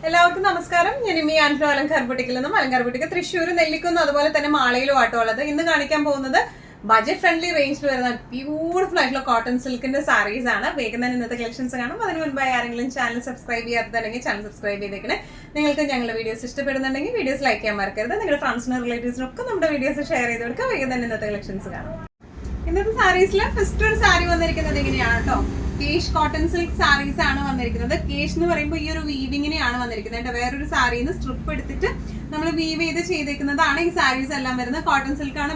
എല്ലാവർക്കും നമസ്കാരം. ഞാൻ ഇമ്മി ആൻഡ്രോ അലങ്കാർ ബുട്ടിക്കിൽ നിന്നും അലങ്കാർ ബുട്ടിക്ക് തൃശ്ശൂർ നെല്ലിക്കുന്ന് അതുപോലെ തന്നെ മാളയിലും ആട്ടോ ഉള്ളത്. ഇന്ന് കാണിക്കാൻ പോകുന്നത് ബജറ്റ് ഫ്രണ്ട്ലി റേഞ്ചിൽ വരുന്ന ബ്യൂട്ടിഫുൾ ആയിട്ടുള്ള കോട്ടൺ സിൽക്കിന്റെ സാരീസ് ആണ്. വേഗം തന്നെ ഇന്നത്തെ കളക്ഷൻസ് കാണും. അതിന് മുൻപായി ആരെങ്കിലും ചാനൽ സബ്സ്ക്രൈബ് ചെയ്യാത്തതുണ്ടെങ്കിൽ ചാനൽ സബ്സ്ക്രൈബ് ചെയ്തേക്കണേ. നിങ്ങൾക്ക് ഞങ്ങളുടെ വീഡിയോസ് ഇഷ്ടപ്പെടുന്നുണ്ടെങ്കിൽ വീഡിയോസ് ലൈക്ക് ചെയ്യാൻ മറക്കരുത്. നിങ്ങളുടെ ഫ്രണ്ട്സിനും റിലേറ്റീവ്സിനും ഒക്കെ നമ്മുടെ വീഡിയോസ് ഷെയർ ചെയ്ത് കൊടുക്കുക. വേഗം തന്നെ ഇന്നത്തെ കളക്ഷൻസ് കാണും. ഇന്നത്തെ സാരീസിൽ ഫസ്റ്റ് ഒരു സാരി വന്നിരിക്കുന്നത് എങ്ങനെയാണ് കേട്ടോ, കേഷ് കോട്ടൺ സിൽക്ക് സാരീസ് ആണ് വന്നിരിക്കുന്നത്. കേഷ് എന്ന് പറയുമ്പോൾ ഈ ഒരു വീവിങ്ങിനെയാണ് വന്നിരിക്കുന്നത്. വേറൊരു സാരിന്ന് സ്ട്രിപ്പ് എടുത്തിട്ട് നമ്മൾ വീവ് ചെയ്തേക്കുന്നതാണ് ഈ സാരീസ് എല്ലാം വരുന്നത്. കോട്ടൺ സിൽക്ക് ആണ്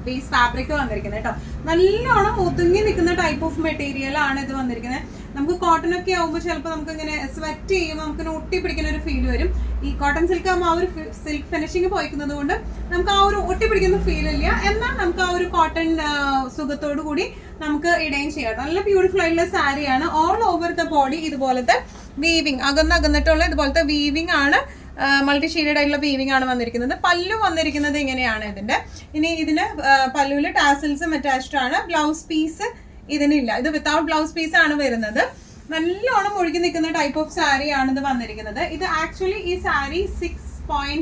ബേസ് ഫാബ്രിക് വന്നിരിക്കുന്നത് കേട്ടോ. നല്ലോണം ഒതുങ്ങി നിൽക്കുന്ന ടൈപ്പ് ഓഫ് മെറ്റീരിയൽ ആണ് ഇത് വന്നിരിക്കുന്നത്. നമുക്ക് കോട്ടൺ ഒക്കെ ആകുമ്പോൾ ചിലപ്പോൾ നമുക്ക് ഇങ്ങനെ സ്വെറ്റ് ചെയ്യുമ്പോൾ നമുക്ക് ഒട്ടി പിടിക്കുന്ന ഒരു ഫീൽ വരും. ഈ കോട്ടൺ സിൽക്ക് ആകുമ്പോൾ ആ ഒരു സിൽക്ക് ഫിനിഷിങ് പോയിക്കുന്നത് കൊണ്ട് നമുക്ക് ആ ഒരു ഒട്ടി പിടിക്കുന്ന ഫീൽ ഇല്ല. എന്നാൽ നമുക്ക് ആ ഒരു കോട്ടൺ സുഖത്തോടു കൂടി നമുക്ക് ഇടുകയും ചെയ്യാം. നല്ല ബ്യൂട്ടിഫുൾ ആയിട്ടുള്ള സാരിയാണ്. ഓൾ ഓവർ ദ ബോഡി ഇതുപോലത്തെ വീവിങ് അകന്നിട്ടുള്ള ഇതുപോലത്തെ വീവിങ് ആണ്. മൾട്ടി ഷെയ്ഡഡ് ആയിട്ടുള്ള വീവിംഗ് ആണ് വന്നിരിക്കുന്നത്. പല്ലു വന്നിരിക്കുന്നത് ഇങ്ങനെയാണ് ഇതിന്റെ. ഇനി ഇതിന് പല്ലുവിൽ ടാസിൽസും അറ്റാച്ച്ഡ് ആണ്. ബ്ലൗസ് പീസ് ഇതിനില്ല, ഇത് വിത്തൗട്ട് ബ്ലൗസ് പീസ് ആണ് വരുന്നത്. നല്ലോണം ഒഴുകി നിൽക്കുന്ന ടൈപ്പ് ഓഫ് സാരി ആണ് ഇത് വന്നിരിക്കുന്നത്. ഇത് ആക്ച്വലി ഈ സാരി 6.10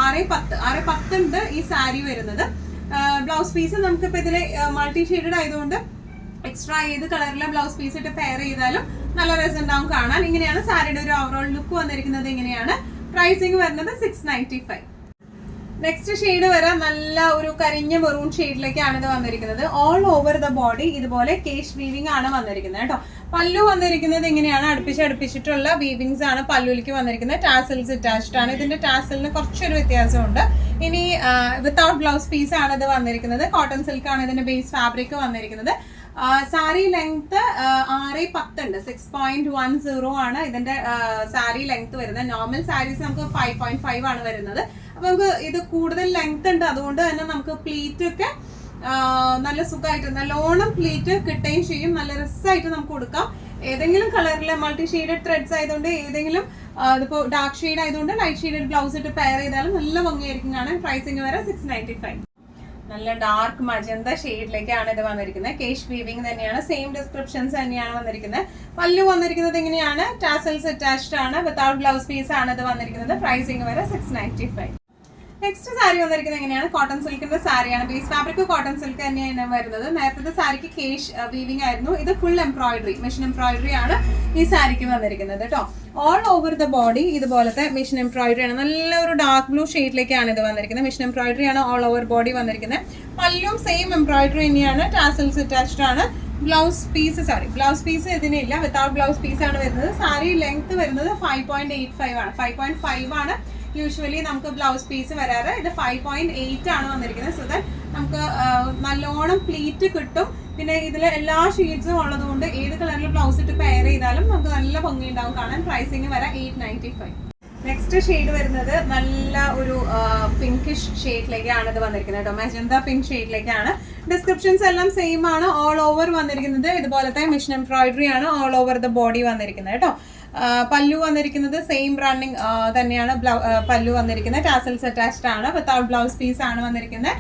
6.10 ഉണ്ട് ഈ സാരി വരുന്നത്. ബ്ലൗസ് പീസ് നമുക്കിപ്പോൾ ഇതിൽ മൾട്ടി ഷെയ്ഡഡ് ആയതുകൊണ്ട് എക്സ്ട്രാ ഏത് കളറിലെ ബ്ലൗസ് പീസ് ഇട്ട് പെയർ ചെയ്താലും നല്ല രസം ഉണ്ടാവും കാണാൻ. ഇങ്ങനെയാണ് സാരിയുടെ ഒരു ഓവറോൾ ലുക്ക് വന്നിരിക്കുന്നത്. ഇങ്ങനെയാണ് പ്രൈസിങ് വരുന്നത് 695. നെക്സ്റ്റ് ഷെയ്ഡ് വരാം നല്ല ഒരു കരിഞ്ഞ മെറൂൺ ഷെയ്ഡിലേക്കാണ് ഇത് വന്നിരിക്കുന്നത്. ഓൾ ഓവർ ദ ബോഡി ഇതുപോലെ കേഷ് വീവിംഗ് ആണ് വന്നിരിക്കുന്നത് കേട്ടോ. പല്ലു വന്നിരിക്കുന്നത് ഇങ്ങനെയാണ്. അടുപ്പിച്ചിട്ടുള്ള വീവിങ്സ് ആണ് പല്ലുവിലേക്ക് വന്നിരിക്കുന്നത്. ടാസൽസ് അറ്റാച്ച്ഡ് ആണ്. ഇതിന്റെ ടാസലിന് കുറച്ചൊരു വ്യത്യാസമുണ്ട്. ഇനി വിത്തൗട്ട് ബ്ലൗസ് പീസ് ആണ് ഇത് വന്നിരിക്കുന്നത്. കോട്ടൺ സിൽക്ക് ആണ് ഇതിന്റെ ബേസ് ഫാബ്രിക് വന്നിരിക്കുന്നത്. സാരി ലെങ്ത് 6.10 ഉണ്ട്. 6.10 ആണ് ഇതിന്റെ സാരി ലെങ്ത് വരുന്നത്. നോർമൽ സാരീസ് നമുക്ക് 5.5 ആണ് വരുന്നത്. അപ്പൊ നമുക്ക് ഇത് കൂടുതൽ ലെങ്ത് ഉണ്ട്. അതുകൊണ്ട് തന്നെ നമുക്ക് പ്ലീറ്റ് ഒക്കെ നല്ല സുഖമായിട്ട് നല്ലോണം പ്ലീറ്റ് കിട്ടുകയും ചെയ്യും. നല്ല രസമായിട്ട് നമുക്ക് കൊടുക്കാം. ഏതെങ്കിലും കളറിലെ മൾട്ടി ഷെയ്ഡഡ് ത്രെഡ്സ് ആയതുകൊണ്ട് ഏതെങ്കിലും ഇതിപ്പോ ഡാർക്ക് ഷെയ്ഡ് ആയതുകൊണ്ട് ലൈറ്റ് ഷെയ്ഡഡ് ബ്ലൗസ് ഇട്ട് പെയർ ചെയ്താലും നല്ല ഭംഗിയായിരിക്കും കാണാൻ. പ്രൈസിങ് വരെ 695. നല്ല ഡാർക്ക് മജന്ത ഷെയ്ഡിലേക്കാണ് ഇത് വന്നിരിക്കുന്നത്. കേഷ് വീവിംഗ് തന്നെയാണ്. സെയിം ഡിസ്ക്രിപ്ഷൻസ് തന്നെയാണ് വന്നിരിക്കുന്നത്. പല്ലു വന്നിരിക്കുന്നത് ഇങ്ങനെയാണ്. ടാസൽസ് അറ്റാച്ച്ഡ് ആണ്. വിത്തൗട്ട് ബ്ലൗസ് പീസ് ആണ് ഇത് വന്നിരിക്കുന്നത്. പ്രൈസിങ് വരെ 695. നെക്സ്റ്റ് സാരി വന്നിരിക്കുന്നത് എങ്ങനെയാണ്, കോട്ടൺ സിൽക്കിന്റെ സാരിയാണ്. ബേസ് ഫാബ്രിക് കോട്ടൺ സിൽക്ക് തന്നെയാണ് വരുന്നത്. നേരത്തെ സാരിക്ക് കേഷ് വീവിംഗ് ആയിരുന്നു. ഇത് ഫുൾ എംബ്രോയിഡറി, മെഷീൻ എംബ്രോയിഡറി ആണ് ഈ സാരിക്ക് വന്നിരിക്കുന്നത് കേട്ടോ. ഓൾ ഓവർ ദ ബോഡി ഇതുപോലത്തെ മെഷീൻ എംബ്രോയിഡറി ആണ്. നല്ലൊരു ഡാർക്ക് ബ്ലൂ ഷെയ്ഡിലേക്കാണ് ഇത് വന്നിരിക്കുന്നത്. മെഷീൻ എംബ്രോയിഡറി ആണ് ഓൾ ഓവർ ബോഡി വന്നിരിക്കുന്നത്. പല്ലും സെയിം എംബ്രോയിഡറി തന്നെയാണ്. ടാസൽസ് അറ്റാച്ച്ഡ് ആണ്. ബ്ലൗസ് പീസ് ഇതിനില്ല. വിത്തൗട്ട് ബ്ലൗസ് പീസ് ആണ് വരുന്നത്. സാരി ലെങ്ത് വരുന്നത് 5.85 ആണ്. 5.5 ആണ് യൂഷ്വലി നമുക്ക് ബ്ലൗസ് പീസ് വരാറ്. ഇത് 5.8 ആണ് വന്നിരിക്കുന്നത്. സോ ദാറ്റ് നമുക്ക് നല്ലോണം പ്ലീറ്റ് കിട്ടും. പിന്നെ ഇതിൽ എല്ലാ ഷെയ്ഡ്സും ഉള്ളതുകൊണ്ട് ഏത് കളറിൽ ബ്ലൗസ് ഇട്ട് പെയർ ചെയ്താലും നമുക്ക് നല്ല ഭംഗി ഉണ്ടാവും കാണാൻ. പ്രൈസിങ് വരെ 895. നെക്സ്റ്റ് ഷെയ്ഡ് വരുന്നത് നല്ല ഒരു പിങ്കിഷ് ഷെയ്ഡിലേക്കാണ് ഇത് വന്നിരിക്കുന്നത് കേട്ടോ. മജന്ത പിങ്ക് ഷെയ്ഡിലേക്കാണ്. ഡിസ്ക്രിപ്ഷൻസ് എല്ലാം സെയിം ആണ്. ഓൾ ഓവർ വന്നിരിക്കുന്നത് ഇതുപോലത്തെ മെഷീൻ എംബ്രോയിഡറി ആണ് ഓൾ ഓവർ ദ ബോഡി വന്നിരിക്കുന്നത് കേട്ടോ. പല്ലു വന്നിരിക്കുന്നത് സെയിം റണ്ണിങ് തന്നെയാണ്. പല്ലു വന്നിരിക്കുന്നത് ടാസൽസ് അറ്റാച്ച്ഡ് ആണ്. വിത്തൗട്ട് ബ്ലൗസ് പീസ് ആണ് വന്നിരിക്കുന്നത്.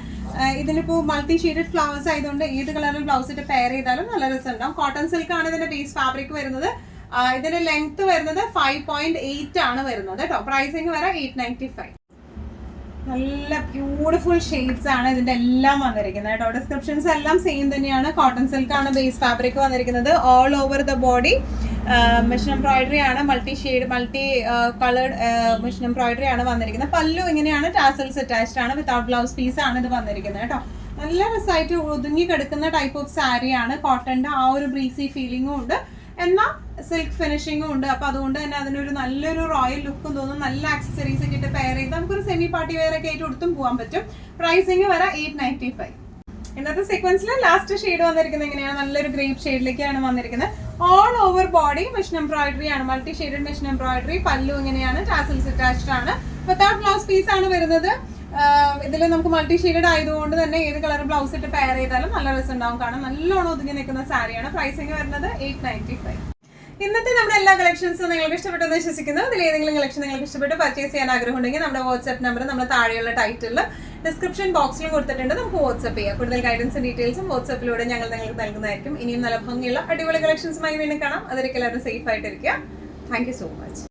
ഇതിലിപ്പോൾ മൾട്ടി ഷെയ്ഡഡ് ഫ്ലവേഴ്സ് ആയതുകൊണ്ട് ഏത് കളറിൽ ബ്ലൗസ് ഇട്ട് പെയർ ചെയ്താലും നല്ല രസം ഉണ്ടാവും. കോട്ടൺ സിൽക്ക് ആണ് ഇതിന്റെ ബേസ് ഫാബ്രിക് വരുന്നത്. ഇതിന്റെ ലെങ്ത് വരുന്നത് 5.8 ആണ് വരുന്നത് കേട്ടോ. പ്രൈസിങ് വരെ 895. നല്ല ബ്യൂട്ടിഫുൾ ഷെയ്ഡ്സ് ആണ് ഇതിന്റെ എല്ലാം വന്നിരിക്കുന്നത് കേട്ടോ. ഡിസ്ക്രിപ്ഷൻസ് എല്ലാം സെയിം തന്നെയാണ്. കോട്ടൺ സിൽക്ക് ആണ് ബേസ് ഫാബ്രിക് വന്നിരിക്കുന്നത്. All over the body machine embroidery ആണ്. മൾട്ടി കളേർഡ് മെഷീൻ എംബ്രോയിഡറി ആണ് വന്നിരിക്കുന്നത്. പല്ലു ഇങ്ങനെയാണ്. ടാസൽസ് അറ്റാച്ച്ഡ് ആണ്. വിത്തൗട്ട് ബ്ലൗസ് പീസ് ആണ് ഇത് വന്നിരിക്കുന്നത് കേട്ടോ. നല്ല രസമായിട്ട് ഒതുങ്ങി കിടക്കുന്ന ടൈപ്പ് ഓഫ് സാരിയാണ്. കോട്ടന്റെ ആ ഒരു ബ്രീസി ഫീലിംഗും ഉണ്ട്, എന്നാൽ സിൽക്ക് ഫിനിഷിംഗും ഉണ്ട്. അപ്പൊ അതുകൊണ്ട് തന്നെ അതിനൊരു നല്ലൊരു റോയൽ ലുക്കും തോന്നും. നല്ല ആക്സസറീസ് ഒക്കെ ഇട്ട് പെയർ ചെയ്ത് നമുക്കൊരു സെമി പാർട്ടി വെയർ ഒക്കെ ആയിട്ട് കൊടുത്തും പോകാൻ പറ്റും. പ്രൈസിങ് വരെ 895. ഇന്നത്തെ സീക്വൻസിൽ ലാസ്റ്റ് ഷെയ്ഡ് വന്നിരിക്കുന്നത് എങ്ങനെയാണ്, നല്ലൊരു ഗ്രേപ്പ് ഷെയ്ഡിലേക്കാണ് വന്നിരിക്കുന്നത്. All over body machine embroidery ആണ്. Multi shaded machine embroidery. പല്ലു ഇങ്ങനെയാണ്. ടാസൽസ് അറ്റാച്ച്ഡ് ആണ്. വിത്തൗട്ട് ബ്ലൗസ് പീസ് ആണ് വരുന്നത്. ഇതിൽ നമുക്ക് മൾട്ടി ഷെയ്ഡഡ് ആയതുകൊണ്ട് തന്നെ ഏത് കളർ ബ്ലൗസ് ഇട്ട് പെയർ ചെയ്താലും നല്ല രസം ഉണ്ടാവും കാണാൻ. നല്ലോണം ഒതുങ്ങി നിൽക്കുന്ന സാരിയാണ്. പ്രൈസിങ് വരുന്നത് 895. ഇന്നത്തെ നമ്മുടെ എല്ലാ കളക്ഷൻസും നിങ്ങൾക്ക് ഇഷ്ടപ്പെട്ടെന്ന് വിശ്വസിക്കുന്നു. അതിൽ ഏതെങ്കിലും കളക്ഷൻ നിങ്ങൾക്ക് ഇഷ്ടപ്പെട്ട് പർച്ചേസ് ചെയ്യാൻ ആഗ്രഹം ഉണ്ടെങ്കിൽ നമ്മുടെ വാട്സ്ആപ്പ് നമ്പർ നമ്മുടെ താഴെയുള്ള ടൈറ്റിൽ ഡിസ്ക്രിപ്ഷൻ ബോക്സിലും കൊടുത്തിട്ടുണ്ട്. നമുക്ക് വാട്സ്ആപ്പ് ചെയ്യാം. കൂടുതൽ ഗൈഡൻസും ഡീറ്റെയിൽസും വാട്സ്ആപ്പിലൂടെ ഞങ്ങൾ നിങ്ങൾക്ക് നൽകുന്നതായിരിക്കും. ഇനിയും നല്ല ഭംഗിയുള്ള അടിപൊളി കളക്ഷൻസുമായി വീണ്ടും കാണാം. അതൊരിക്കലും സേഫ് ആയിട്ടിരിക്കുക. Thank you so much.